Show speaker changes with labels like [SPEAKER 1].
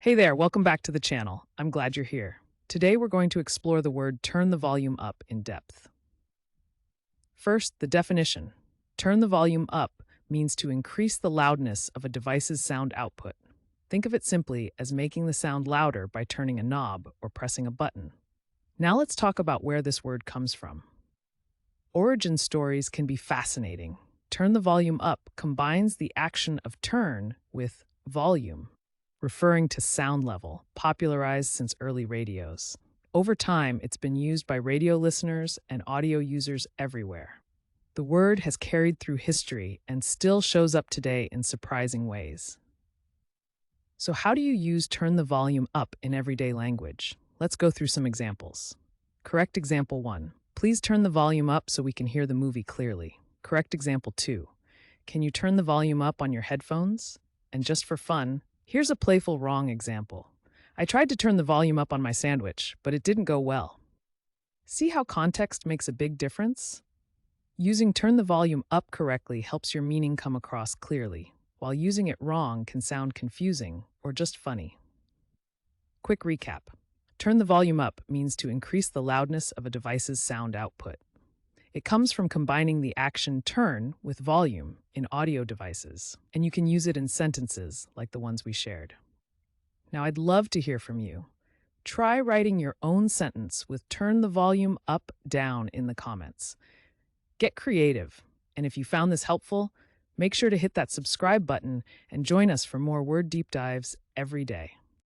[SPEAKER 1] Hey there, welcome back to the channel. I'm glad you're here. Today we're going to explore the word turn the volume up in depth. First, the definition. Turn the volume up means to increase the loudness of a device's sound output. Think of it simply as making the sound louder by turning a knob or pressing a button. Now let's talk about where this word comes from. Origin stories can be fascinating. Turn the volume up combines the action of turn with volume, referring to sound level, popularized since early radios. Over time, it's been used by radio listeners and audio users everywhere. The word has carried through history and still shows up today in surprising ways. So, how do you use turn the volume up in everyday language? Let's go through some examples. Correct example 1. Please turn the volume up so we can hear the movie clearly. Correct example 2. Can you turn the volume up on your headphones? And just for fun, here's a playful wrong example. I tried to turn the volume up on my sandwich, but it didn't go well. See how context makes a big difference? Using turn the volume up correctly helps your meaning come across clearly, while using it wrong can sound confusing or just funny. Quick recap. Turn the volume up means to increase the loudness of a device's sound output. It comes from combining the action turn with volume in audio devices, and you can use it in sentences like the ones we shared. Now, I'd love to hear from you. Try writing your own sentence with turn the volume up, down in the comments. Get creative, and if you found this helpful, make sure to hit that subscribe button and join us for more word deep dives every day.